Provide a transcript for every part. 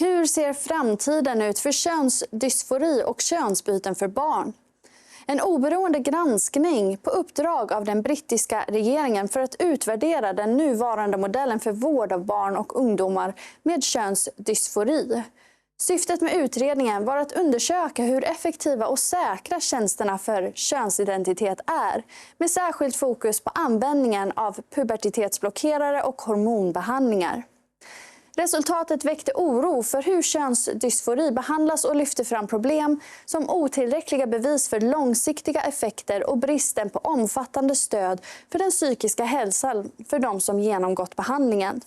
Hur ser framtiden ut för könsdysfori och könsbyten för barn? En oberoende granskning på uppdrag av den brittiska regeringen för att utvärdera den nuvarande modellen för vård av barn och ungdomar med könsdysfori. Syftet med utredningen var att undersöka hur effektiva och säkra tjänsterna för könsidentitet är, med särskilt fokus på användningen av pubertitetsblockerare och hormonbehandlingar. Resultatet väckte oro för hur könsdysfori behandlas och lyfte fram problem som otillräckliga bevis för långsiktiga effekter och bristen på omfattande stöd för den psykiska hälsan för de som genomgått behandlingen.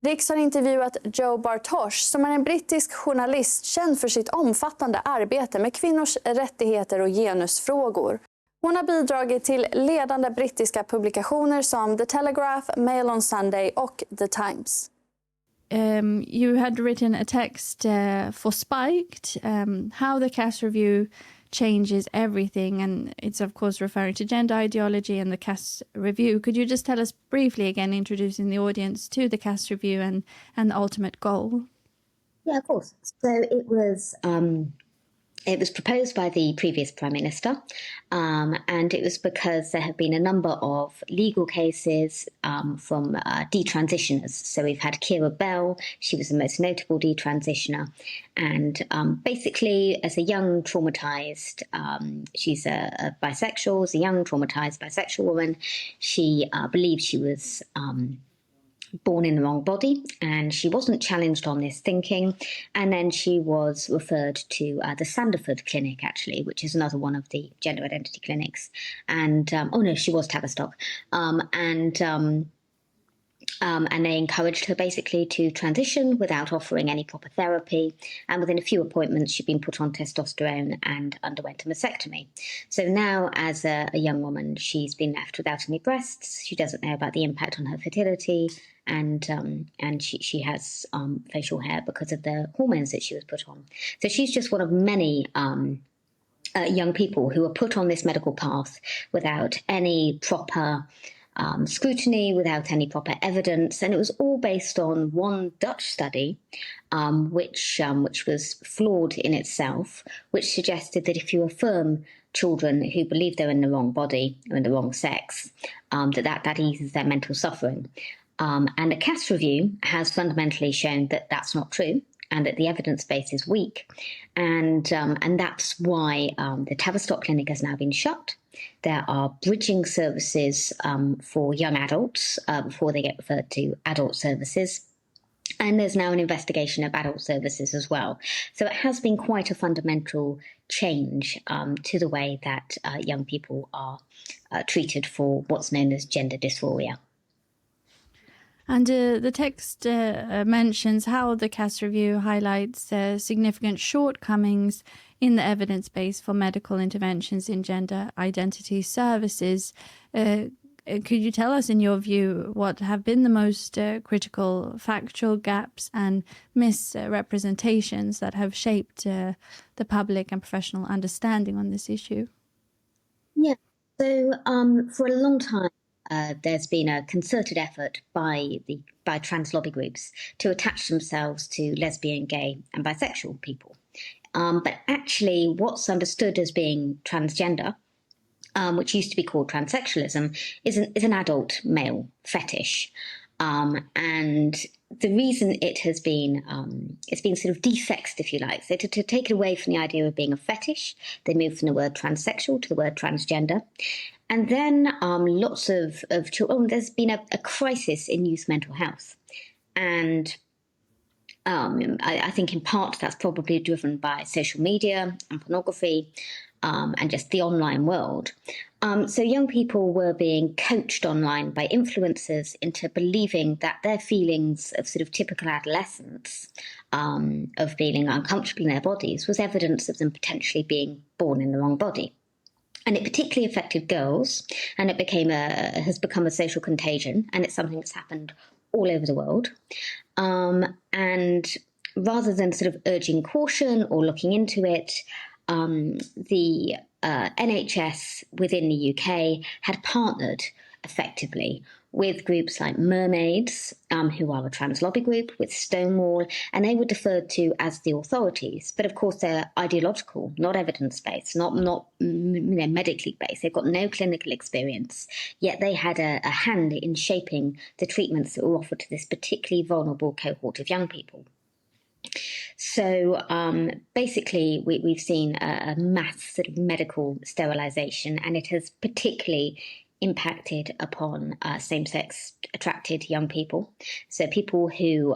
Riks har intervjuat Joe Bartosch som är en brittisk journalist känd för sitt omfattande arbete med kvinnors rättigheter och genusfrågor. Hon har bidragit till ledande brittiska publikationer som The Telegraph, Mail on Sunday och The Times. You had written a text for Spiked, how the Cass Review changes everything, and it's of course referring to gender ideology and the Cass Review. Could you just tell us briefly again, introducing the audience to the Cass Review and the ultimate goal? Yeah, of course. So it was proposed by the previous Prime Minister, and it was because there have been a number of legal cases from detransitioners. So we've had Kira Bell, she was the most notable detransitioner, and basically as a young traumatised, she's a bisexual, as a young traumatised bisexual woman, she believed she was born in the wrong body, and she wasn't challenged on this thinking, and then she was referred to the Sanderford Clinic, actually, which is another one of the gender identity clinics, and she was Tavistock, and they encouraged her basically to transition without offering any proper therapy, and within a few appointments she'd been put on testosterone and underwent a mastectomy. So now, as a young woman, she's been left without any breasts, she doesn't know about the impact on her fertility, and she has facial hair because of the hormones that she was put on. So she's just one of many young people who were put on this medical path without any proper scrutiny, without any proper evidence, and it was all based on one Dutch study, which was flawed in itself, which suggested that if you affirm children who believe they're in the wrong body or in the wrong sex, that eases their mental suffering. And the Cass Review has fundamentally shown that that's not true, and that the evidence base is weak, and that's why the Tavistock Clinic has now been shut. There are bridging services for young adults before they get referred to adult services. And there's now an investigation of adult services as well. So it has been quite a fundamental change to the way that young people are treated for what's known as gender dysphoria. And the text mentions how the Cass Review highlights significant shortcomings in the evidence base for medical interventions in gender identity services. Could you tell us, in your view, what have been the most critical factual gaps and misrepresentations that have shaped the public and professional understanding on this issue? Yeah, so for a long time, there's been a concerted effort by trans lobby groups to attach themselves to lesbian, gay and bisexual people. But actually what's understood as being transgender, which used to be called transsexualism, is an adult male fetish. And the reason it has been, it's been sort of desexed, if you like. So to take it away from the idea of being a fetish, they moved from the word transsexual to the word transgender. And then lots of children, there's been a crisis in youth mental health. And I think in part that's probably driven by social media and pornography and just the online world. So young people were being coached online by influencers into believing that their feelings of sort of typical adolescence, of feeling uncomfortable in their bodies, was evidence of them potentially being born in the wrong body. And it particularly affected girls, and it has become a social contagion, and it's something that's happened all over the world. And rather than sort of urging caution or looking into it, the NHS within the UK had partnered effectively with groups like Mermaids, who are a trans lobby group, with Stonewall, and they were deferred to as the authorities. But of course, they're ideological, not evidence-based, not medically based. They've got no clinical experience, yet they had a hand in shaping the treatments that were offered to this particularly vulnerable cohort of young people. So basically, we've seen a mass sort of medical sterilisation, and it has particularly impacted upon same-sex attracted young people. So people who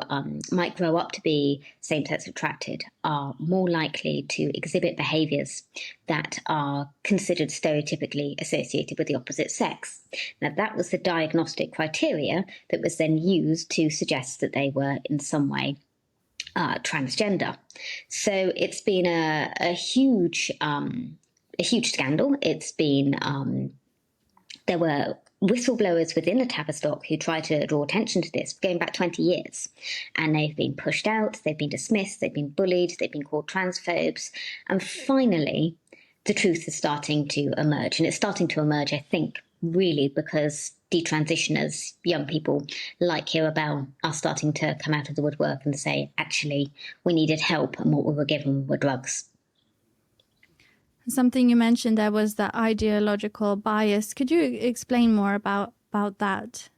might grow up to be same-sex attracted are more likely to exhibit behaviours that are considered stereotypically associated with the opposite sex. Now, that was the diagnostic criteria that was then used to suggest that they were in some way transgender. So it's been a huge scandal. It's been there were whistleblowers within the Tavistock who tried to draw attention to this going back 20 years, and they've been pushed out, they've been dismissed, they've been bullied, they've been called transphobes, and finally the truth is starting to emerge. And it's starting to emerge, I think, really because detransitioners, young people like Kira Bell, are starting to come out of the woodwork and say, actually, we needed help, and what we were given were drugs. Something you mentioned there was the ideological bias. Could you explain more about that?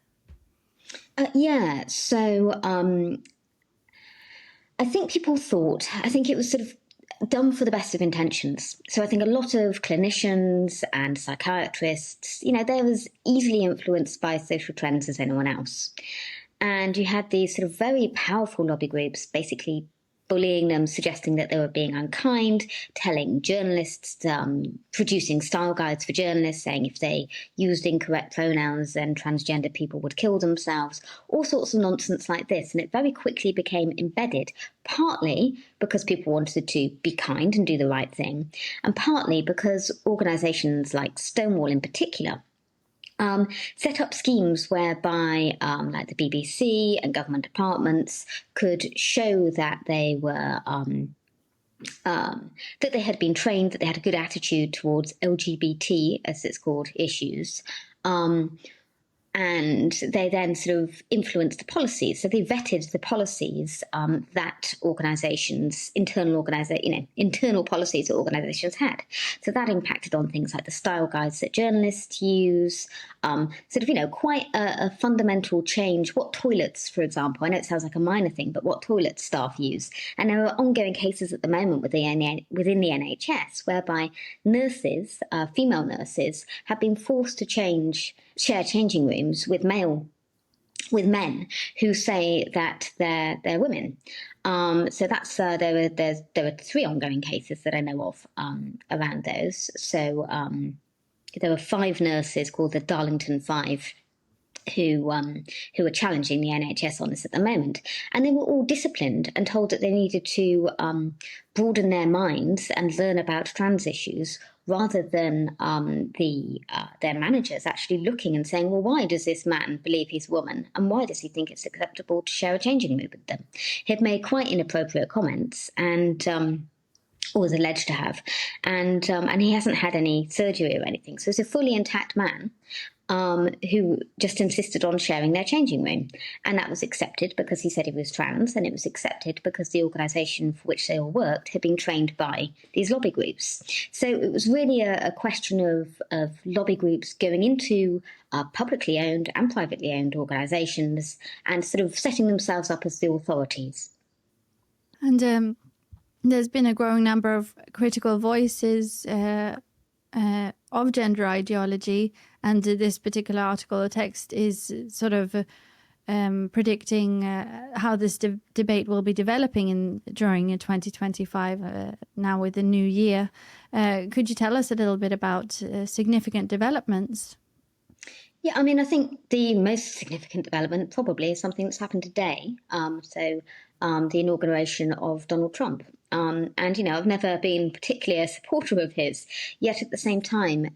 So I think people thought, I think it was sort of done for the best of intentions. So I think a lot of clinicians and psychiatrists, they're as easily influenced by social trends as anyone else. And you had these sort of very powerful lobby groups basically bullying them, suggesting that they were being unkind, telling journalists, producing style guides for journalists, saying if they used incorrect pronouns, then transgender people would kill themselves, all sorts of nonsense like this. And it very quickly became embedded, partly because people wanted to be kind and do the right thing, and partly because organisations like Stonewall in particular set up schemes whereby like the BBC and government departments could show that they were that they had been trained, that they had a good attitude towards LGBT, as it's called, issues. And they then sort of influenced the policies. So they vetted the policies that organisations, internal policies that organisations had. So that impacted on things like the style guides that journalists use, quite a fundamental change. What toilets, for example, I know it sounds like a minor thing, but what toilets staff use. And there are ongoing cases at the moment within the NHS whereby nurses, female nurses, have been forced to share changing rooms with men who say that they're women. So that's there are 3 ongoing cases that I know of around those. So there were 5 nurses called the Darlington 5 who are challenging the NHS on this at the moment, and they were all disciplined and told that they needed to broaden their minds and learn about trans issues, rather than their managers actually looking and saying, well, why does this man believe he's a woman, and why does he think it's acceptable to share a changing room with them? He'd made quite inappropriate comments, and or was alleged to have, and he hasn't had any surgery or anything. So he's a fully intact man who just insisted on sharing their changing room. And that was accepted because he said he was trans, and it was accepted because the organisation for which they all worked had been trained by these lobby groups. So it was really a question of lobby groups going into publicly owned and privately owned organisations and sort of setting themselves up as the authorities. And there's been a growing number of critical voices of gender ideology, and this particular article or text is sort of predicting how this debate will be developing during 2025, now with the new year. Could you tell us a little bit about significant developments? Yeah, I mean, I think the most significant development probably is something that's happened today. The inauguration of Donald Trump. And, I've never been particularly a supporter of his, yet at the same time,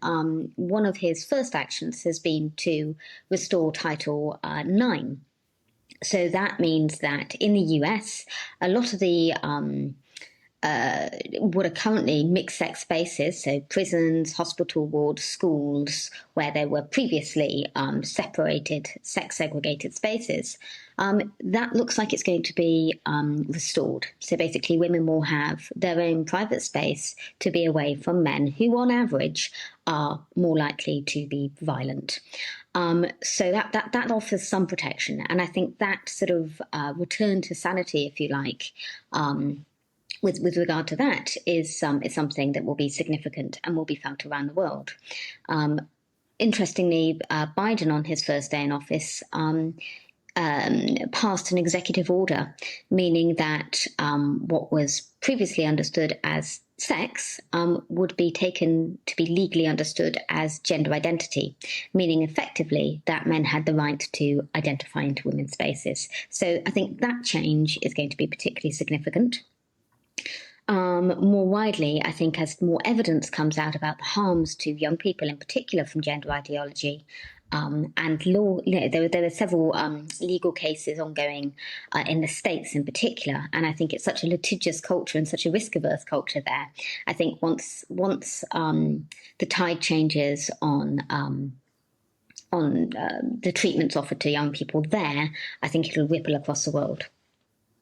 one of his first actions has been to restore Title IX. So that means that in the US, a lot of the what are currently mixed-sex spaces, so prisons, hospital wards, schools, where there were previously separated, sex-segregated spaces, that looks like it's going to be restored. So basically, women will have their own private space to be away from men who, on average, are more likely to be violent. So that offers some protection. And I think that sort of return to sanity, if you like, with regard to that is something that will be significant and will be felt around the world. Interestingly, Biden on his first day in office passed an executive order, meaning that what was previously understood as sex would be taken to be legally understood as gender identity, meaning effectively that men had the right to identify into women's spaces. So I think that change is going to be particularly significant. More widely, I think, as more evidence comes out about the harms to young people, in particular from gender ideology, and law, there are several legal cases ongoing in the States in particular, and I think it's such a litigious culture and such a risk-averse culture there. I think once the tide changes on the treatments offered to young people there, I think it'll ripple across the world.